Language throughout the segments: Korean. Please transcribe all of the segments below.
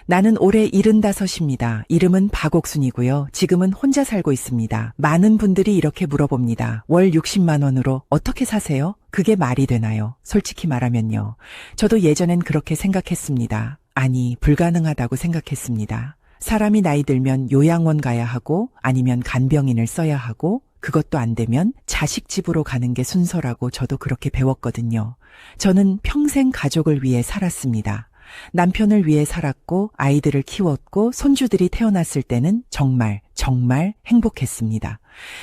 나는 올해 75입니다. 이름은 박옥순이고요. 지금은 혼자 살고 있습니다. 많은 분들이 이렇게 물어봅니다. 월 60만 원으로 어떻게 사세요? 그게 말이 되나요? 솔직히 말하면요. 저도 예전엔 그렇게 생각했습니다. 아니, 불가능하다고 생각했습니다. 사람이 나이 들면 요양원 가야 하고 아니면 간병인을 써야 하고 그것도 안 되면 자식 집으로 가는 게 순서라고 저도 그렇게 배웠거든요. 저는 평생 가족을 위해 살았습니다. 남편을 위해 살았고 아이들을 키웠고 손주들이 태어났을 때는 정말 행복했습니다.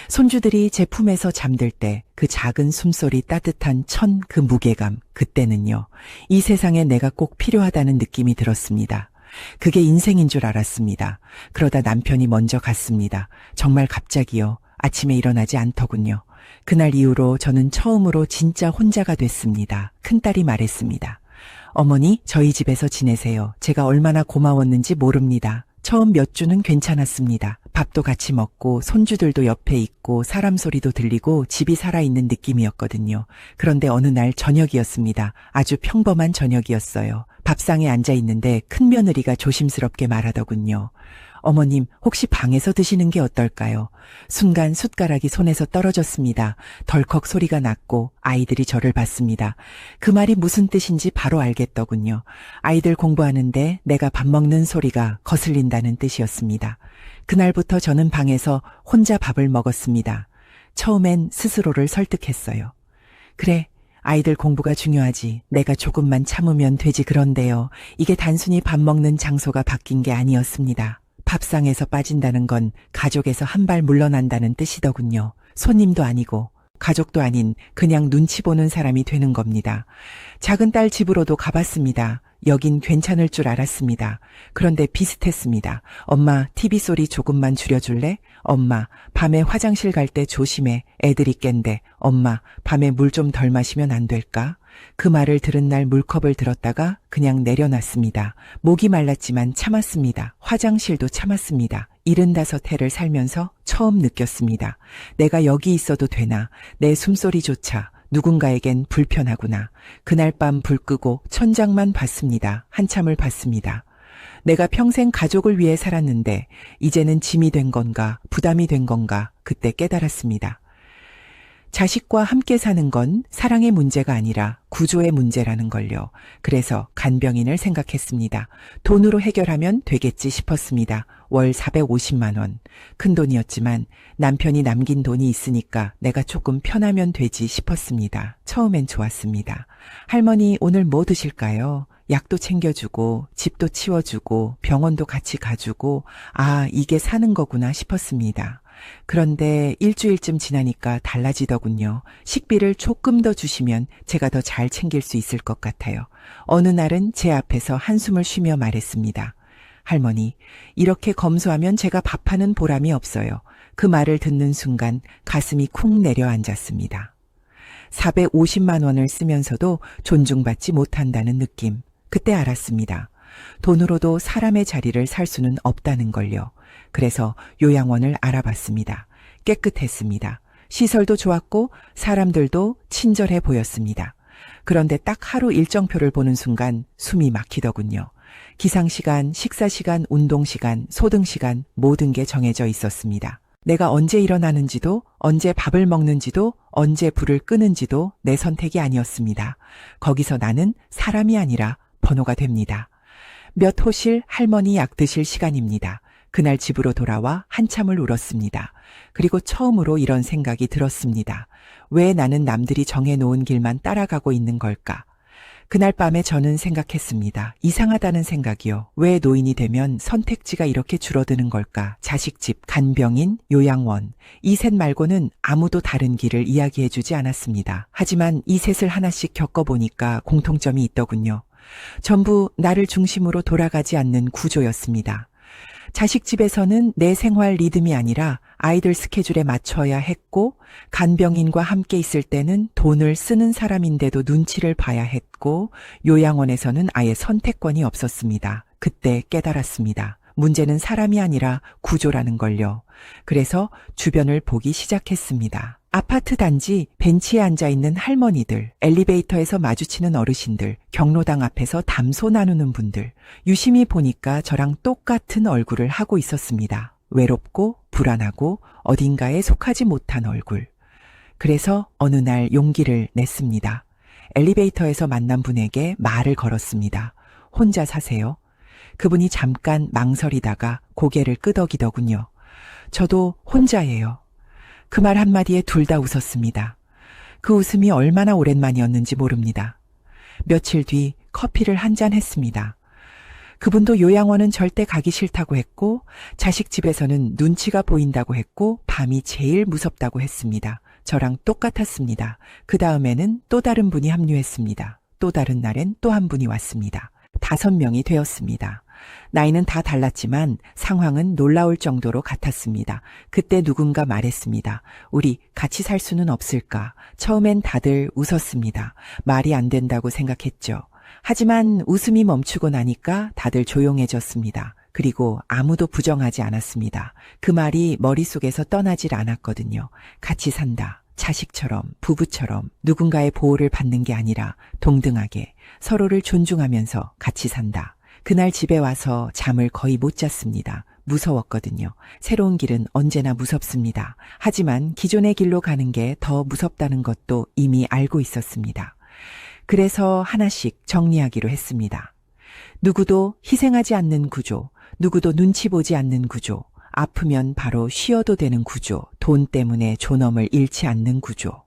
손주들이 제 품에서 잠들 때 그 작은 숨소리 따뜻한 천 그 무게감, 그때는요. 이 세상에 내가 꼭 필요하다는 느낌이 들었습니다. 그게 인생인 줄 알았습니다. 그러다 남편이 먼저 갔습니다. 정말 갑자기요. 아침에 일어나지 않더군요. 그날 이후로 저는 처음으로 진짜 혼자가 됐습니다. 큰딸이 말했습니다. 어머니, 저희 집에서 지내세요. 제가 얼마나 고마웠는지 모릅니다. 처음 몇 주는 괜찮았습니다. 밥도 같이 먹고 손주들도 옆에 있고 사람 소리도 들리고 집이 살아있는 느낌이었거든요. 그런데 어느 날 저녁이었습니다. 아주 평범한 저녁이었어요. 밥상에 앉아 있는데 큰며느리가 조심스럽게 말하더군요. 어머님, 혹시 방에서 드시는 게 어떨까요? 순간 숟가락이 손에서 떨어졌습니다. 덜컥 소리가 났고 아이들이 저를 봤습니다. 그 말이 무슨 뜻인지 바로 알겠더군요. 아이들 공부하는데 내가 밥 먹는 소리가 거슬린다는 뜻이었습니다. 그날부터 저는 방에서 혼자 밥을 먹었습니다. 처음엔 스스로를 설득했어요. 그래, 아이들 공부가 중요하지. 내가 조금만 참으면 되지. 그런데요. 이게 단순히 밥 먹는 장소가 바뀐 게 아니었습니다. 밥상에서 빠진다는 건 가족에서 한 발 물러난다는 뜻이더군요. 손님도 아니고 가족도 아닌 그냥 눈치 보는 사람이 되는 겁니다. 작은 딸 집으로도 가봤습니다. 여긴 괜찮을 줄 알았습니다. 그런데 비슷했습니다. 엄마, TV 소리 조금만 줄여줄래? 엄마, 밤에 화장실 갈 때 조심해. 애들이 깬대. 엄마, 밤에 물 좀 덜 마시면 안 될까? 그 말을 들은 날 물컵을 들었다가 그냥 내려놨습니다. 목이 말랐지만 참았습니다. 화장실도 참았습니다. 75해를 살면서 처음 느꼈습니다. 내가 여기 있어도 되나? 내 숨소리조차 누군가에겐 불편하구나. 그날 밤 불 끄고 천장만 봤습니다. 한참을 봤습니다. 내가 평생 가족을 위해 살았는데 이제는 짐이 된 건가, 부담이 된 건가, 그때 깨달았습니다. 자식과 함께 사는 건 사랑의 문제가 아니라 구조의 문제라는 걸요. 그래서 간병인을 생각했습니다. 돈으로 해결하면 되겠지 싶었습니다. 월 450만 원. 큰 돈이었지만 남편이 남긴 돈이 있으니까 내가 조금 편하면 되지 싶었습니다. 처음엔 좋았습니다. 할머니, 오늘 뭐 드실까요? 약도 챙겨주고 집도 치워주고 병원도 같이 가주고 아, 이게 사는 거구나 싶었습니다. 그런데 일주일쯤 지나니까 달라지더군요. 식비를 조금 더 주시면 제가 더 잘 챙길 수 있을 것 같아요. 어느 날은 제 앞에서 한숨을 쉬며 말했습니다. 할머니, 이렇게 검소하면 제가 밥하는 보람이 없어요. 그 말을 듣는 순간 가슴이 쿵 내려앉았습니다. 450만 원을 쓰면서도 존중받지 못한다는 느낌. 그때 알았습니다. 돈으로도 사람의 자리를 살 수는 없다는 걸요. 그래서 요양원을 알아봤습니다. 깨끗했습니다. 시설도 좋았고 사람들도 친절해 보였습니다. 그런데 딱 하루 일정표를 보는 순간 숨이 막히더군요. 기상시간, 식사시간, 운동시간, 소등시간 모든 게 정해져 있었습니다. 내가 언제 일어나는지도 언제 밥을 먹는지도 언제 불을 끄는지도 내 선택이 아니었습니다. 거기서 나는 사람이 아니라 번호가 됩니다. 몇 호실 할머니 약 드실 시간입니다. 그날 집으로 돌아와 한참을 울었습니다. 그리고 처음으로 이런 생각이 들었습니다. 왜 나는 남들이 정해놓은 길만 따라가고 있는 걸까? 그날 밤에 저는 생각했습니다. 이상하다는 생각이요. 왜 노인이 되면 선택지가 이렇게 줄어드는 걸까? 자식집, 간병인, 요양원. 이 셋 말고는 아무도 다른 길을 이야기해주지 않았습니다. 하지만 이 셋을 하나씩 겪어보니까 공통점이 있더군요. 전부 나를 중심으로 돌아가지 않는 구조였습니다. 자식집에서는 내 생활 리듬이 아니라 아이들 스케줄에 맞춰야 했고, 간병인과 함께 있을 때는 돈을 쓰는 사람인데도 눈치를 봐야 했고, 요양원에서는 아예 선택권이 없었습니다. 그때 깨달았습니다. 문제는 사람이 아니라 구조라는 걸요. 그래서 주변을 보기 시작했습니다. 아파트 단지 벤치에 앉아있는 할머니들, 엘리베이터에서 마주치는 어르신들, 경로당 앞에서 담소 나누는 분들, 유심히 보니까 저랑 똑같은 얼굴을 하고 있었습니다. 외롭고 불안하고 어딘가에 속하지 못한 얼굴. 그래서 어느 날 용기를 냈습니다. 엘리베이터에서 만난 분에게 말을 걸었습니다. 혼자 사세요? 그분이 잠깐 망설이다가 고개를 끄덕이더군요. 저도 혼자예요. 그 말 한마디에 둘 다 웃었습니다. 그 웃음이 얼마나 오랜만이었는지 모릅니다. 며칠 뒤 커피를 한 잔 했습니다. 그분도 요양원은 절대 가기 싫다고 했고 자식 집에서는 눈치가 보인다고 했고 밤이 제일 무섭다고 했습니다. 저랑 똑같았습니다. 그 다음에는 또 다른 분이 합류했습니다. 또 다른 날엔 또 한 분이 왔습니다. 5명이 되었습니다. 나이는 다 달랐지만 상황은 놀라울 정도로 같았습니다. 그때 누군가 말했습니다. 우리 같이 살 수는 없을까? 처음엔 다들 웃었습니다. 말이 안 된다고 생각했죠. 하지만 웃음이 멈추고 나니까 다들 조용해졌습니다. 그리고 아무도 부정하지 않았습니다. 그 말이 머릿속에서 떠나질 않았거든요. 같이 산다. 자식처럼, 부부처럼 누군가의 보호를 받는 게 아니라 동등하게 서로를 존중하면서 같이 산다. 그날 집에 와서 잠을 거의 못 잤습니다. 무서웠거든요. 새로운 길은 언제나 무섭습니다. 하지만 기존의 길로 가는 게 더 무섭다는 것도 이미 알고 있었습니다. 그래서 하나씩 정리하기로 했습니다. 누구도 희생하지 않는 구조, 누구도 눈치 보지 않는 구조, 아프면 바로 쉬어도 되는 구조, 돈 때문에 존엄을 잃지 않는 구조.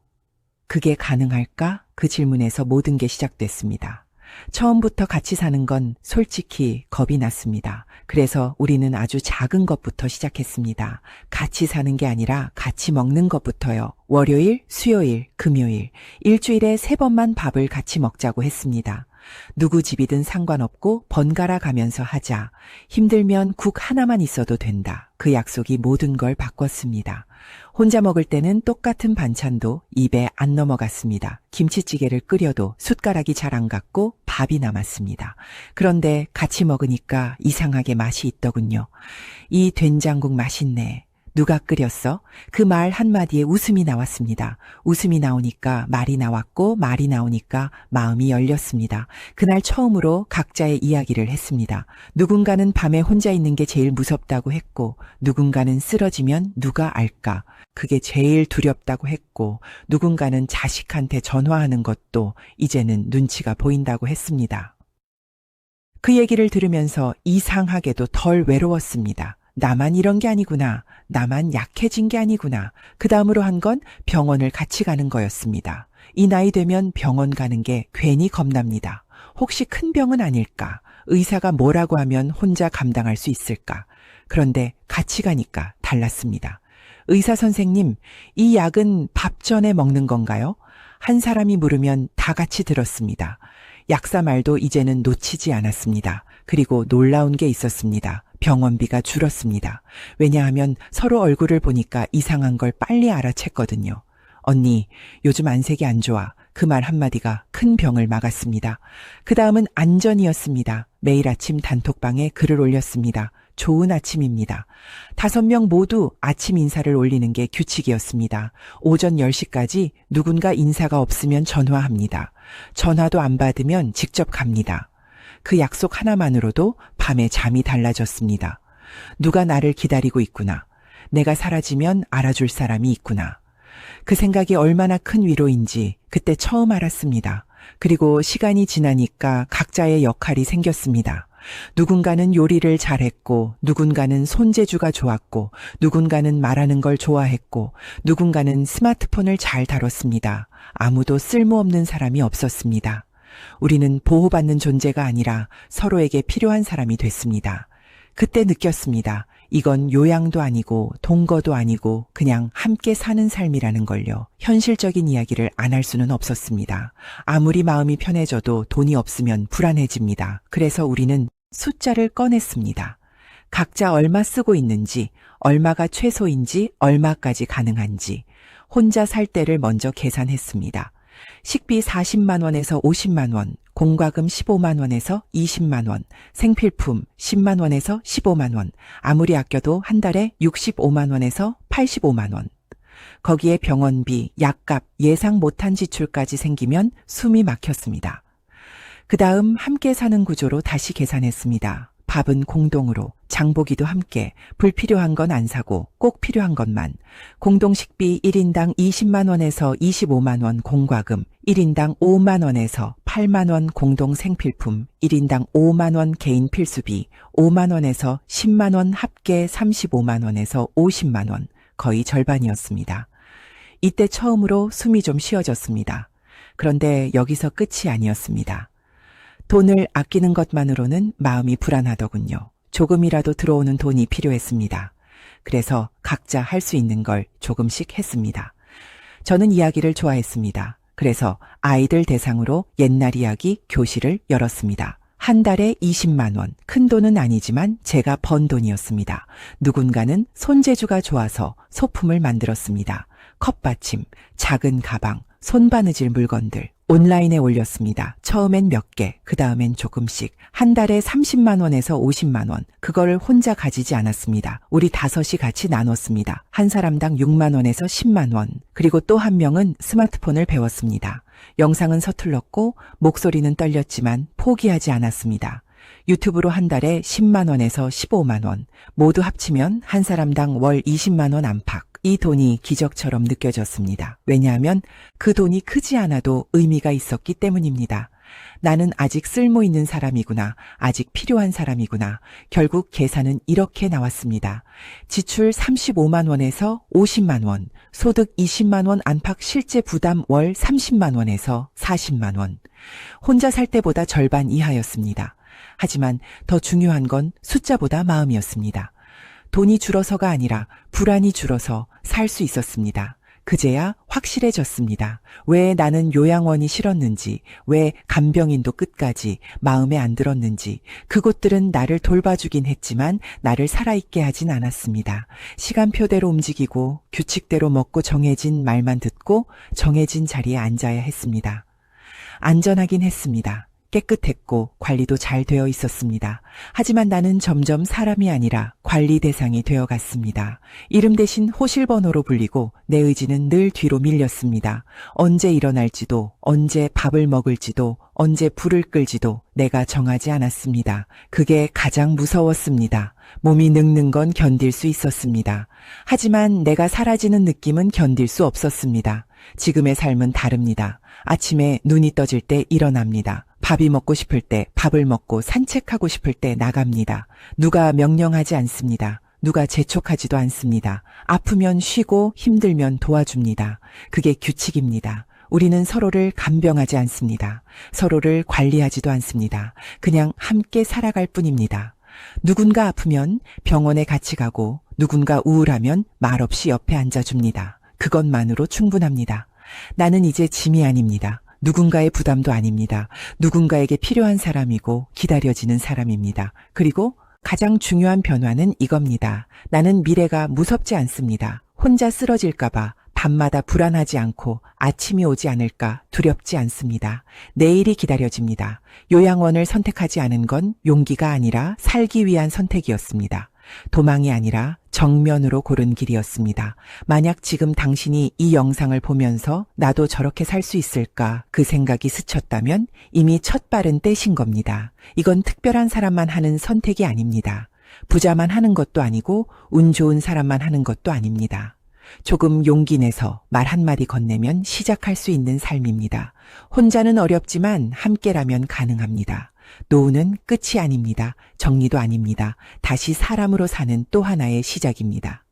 그게 가능할까? 그 질문에서 모든 게 시작됐습니다. 처음부터 같이 사는 건 솔직히 겁이 났습니다. 그래서 우리는 아주 작은 것부터 시작했습니다. 같이 사는 게 아니라 같이 먹는 것부터요. 월요일, 수요일, 금요일, 일주일에 3번만 밥을 같이 먹자고 했습니다. 누구 집이든 상관없고 번갈아 가면서 하자. 힘들면 국 하나만 있어도 된다. 그 약속이 모든 걸 바꿨습니다. 혼자 먹을 때는 똑같은 반찬도 입에 안 넘어갔습니다. 김치찌개를 끓여도 숟가락이 잘 안 갔고 밥이 남았습니다. 그런데 같이 먹으니까 이상하게 맛이 있더군요. 이 된장국 맛있네. 누가 끓였어? 그 말 한마디에 웃음이 나왔습니다. 웃음이 나오니까 말이 나왔고 말이 나오니까 마음이 열렸습니다. 그날 처음으로 각자의 이야기를 했습니다. 누군가는 밤에 혼자 있는 게 제일 무섭다고 했고 누군가는 쓰러지면 누가 알까? 그게 제일 두렵다고 했고 누군가는 자식한테 전화하는 것도 이제는 눈치가 보인다고 했습니다. 그 얘기를 들으면서 이상하게도 덜 외로웠습니다. 나만 이런 게 아니구나. 나만 약해진 게 아니구나. 그 다음으로 한 건 병원을 같이 가는 거였습니다. 이 나이 되면 병원 가는 게 괜히 겁납니다. 혹시 큰 병은 아닐까? 의사가 뭐라고 하면 혼자 감당할 수 있을까? 그런데 같이 가니까 달랐습니다. 의사 선생님, 이 약은 밥 전에 먹는 건가요? 한 사람이 물으면 다 같이 들었습니다. 약사 말도 이제는 놓치지 않았습니다. 그리고 놀라운 게 있었습니다. 병원비가 줄었습니다. 왜냐하면 서로 얼굴을 보니까 이상한 걸 빨리 알아챘거든요. 언니, 요즘 안색이 안 좋아. 그 말 한마디가 큰 병을 막았습니다. 그 다음은 안전이었습니다. 매일 아침 단톡방에 글을 올렸습니다. 좋은 아침입니다. 5명 모두 아침 인사를 올리는 게 규칙이었습니다. 오전 10시까지 누군가 인사가 없으면 전화합니다. 전화도 안 받으면 직접 갑니다. 그 약속 하나만으로도 밤에 잠이 달라졌습니다. 누가 나를 기다리고 있구나. 내가 사라지면 알아줄 사람이 있구나. 그 생각이 얼마나 큰 위로인지 그때 처음 알았습니다. 그리고 시간이 지나니까 각자의 역할이 생겼습니다. 누군가는 요리를 잘했고, 누군가는 손재주가 좋았고, 누군가는 말하는 걸 좋아했고, 누군가는 스마트폰을 잘 다뤘습니다. 아무도 쓸모없는 사람이 없었습니다. 우리는 보호받는 존재가 아니라 서로에게 필요한 사람이 됐습니다. 그때 느꼈습니다. 이건 요양도 아니고 동거도 아니고 그냥 함께 사는 삶이라는 걸요. 현실적인 이야기를 안 할 수는 없었습니다. 아무리 마음이 편해져도 돈이 없으면 불안해집니다. 그래서 우리는 숫자를 꺼냈습니다. 각자 얼마 쓰고 있는지, 얼마가 최소인지, 얼마까지 가능한지, 혼자 살 때를 먼저 계산했습니다. 식비 40만 원에서 50만 원, 공과금 15만 원에서 20만 원, 생필품 10만 원에서 15만 원, 아무리 아껴도 한 달에 65만 원에서 85만 원. 거기에 병원비, 약값, 예상 못한 지출까지 생기면 숨이 막혔습니다. 그 다음 함께 사는 구조로 다시 계산했습니다. 밥은 공동으로, 장보기도 함께, 불필요한 건 안 사고 꼭 필요한 것만. 공동식비 1인당 20만 원에서 25만 원 공과금, 1인당 5만 원에서 8만 원 공동 생필품, 1인당 5만 원 개인 필수비, 5만 원에서 10만 원 합계 35만 원에서 50만 원, 거의 절반이었습니다. 이때 처음으로 숨이 좀 쉬어졌습니다. 그런데 여기서 끝이 아니었습니다. 돈을 아끼는 것만으로는 마음이 불안하더군요. 조금이라도 들어오는 돈이 필요했습니다. 그래서 각자 할 수 있는 걸 조금씩 했습니다. 저는 이야기를 좋아했습니다. 그래서 아이들 대상으로 옛날 이야기 교실을 열었습니다. 한 달에 20만 원, 큰 돈은 아니지만 제가 번 돈이었습니다. 누군가는 손재주가 좋아서 소품을 만들었습니다. 컵받침, 작은 가방, 손바느질 물건들. 온라인에 올렸습니다. 처음엔 몇 개, 그 다음엔 조금씩. 한 달에 30만 원에서 50만 원. 그거를 혼자 가지지 않았습니다. 우리 5이 같이 나눴습니다. 한 사람당 6만 원에서 10만 원. 그리고 또 한 명은 스마트폰을 배웠습니다. 영상은 서툴렀고 목소리는 떨렸지만 포기하지 않았습니다. 유튜브로 한 달에 10만 원에서 15만 원. 모두 합치면 한 사람당 월 20만 원 안팎. 이 돈이 기적처럼 느껴졌습니다. 왜냐하면 그 돈이 크지 않아도 의미가 있었기 때문입니다. 나는 아직 쓸모 있는 사람이구나. 아직 필요한 사람이구나. 결국 계산은 이렇게 나왔습니다. 지출 35만 원에서 50만 원, 소득 20만 원 안팎 실제 부담 월 30만 원에서 40만 원. 혼자 살 때보다 절반 이하였습니다. 하지만 더 중요한 건 숫자보다 마음이었습니다. 돈이 줄어서가 아니라 불안이 줄어서 살 수 있었습니다. 그제야 확실해졌습니다. 왜 나는 요양원이 싫었는지, 왜 간병인도 끝까지 마음에 안 들었는지, 그곳들은 나를 돌봐주긴 했지만 나를 살아있게 하진 않았습니다. 시간표대로 움직이고 규칙대로 먹고 정해진 말만 듣고 정해진 자리에 앉아야 했습니다. 안전하긴 했습니다. 깨끗했고 관리도 잘 되어 있었습니다. 하지만 나는 점점 사람이 아니라 관리 대상이 되어갔습니다. 이름 대신 호실번호로 불리고 내 의지는 늘 뒤로 밀렸습니다. 언제 일어날지도, 언제 밥을 먹을지도, 언제 불을 끌지도 내가 정하지 않았습니다. 그게 가장 무서웠습니다. 몸이 늙는 건 견딜 수 있었습니다. 하지만 내가 사라지는 느낌은 견딜 수 없었습니다. 지금의 삶은 다릅니다. 아침에 눈이 떠질 때 일어납니다. 밥이 먹고 싶을 때 밥을 먹고 산책하고 싶을 때 나갑니다. 누가 명령하지 않습니다. 누가 재촉하지도 않습니다. 아프면 쉬고 힘들면 도와줍니다. 그게 규칙입니다. 우리는 서로를 간병하지 않습니다. 서로를 관리하지도 않습니다. 그냥 함께 살아갈 뿐입니다. 누군가 아프면 병원에 같이 가고 누군가 우울하면 말없이 옆에 앉아줍니다. 그것만으로 충분합니다. 나는 이제 짐이 아닙니다. 누군가의 부담도 아닙니다. 누군가에게 필요한 사람이고 기다려지는 사람입니다. 그리고 가장 중요한 변화는 이겁니다. 나는 미래가 무섭지 않습니다. 혼자 쓰러질까봐 밤마다 불안하지 않고 아침이 오지 않을까 두렵지 않습니다. 내일이 기다려집니다. 요양원을 선택하지 않은 건 용기가 아니라 살기 위한 선택이었습니다. 도망이 아니라 정면으로 고른 길이었습니다. 만약 지금 당신이 이 영상을 보면서 나도 저렇게 살 수 있을까 그 생각이 스쳤다면 이미 첫 발은 떼신 겁니다. 이건 특별한 사람만 하는 선택이 아닙니다. 부자만 하는 것도 아니고 운 좋은 사람만 하는 것도 아닙니다. 조금 용기 내서 말 한마디 건네면 시작할 수 있는 삶입니다. 혼자는 어렵지만 함께라면 가능합니다. 노후는 끝이 아닙니다. 정리도 아닙니다. 다시 사람으로 사는 또 하나의 시작입니다.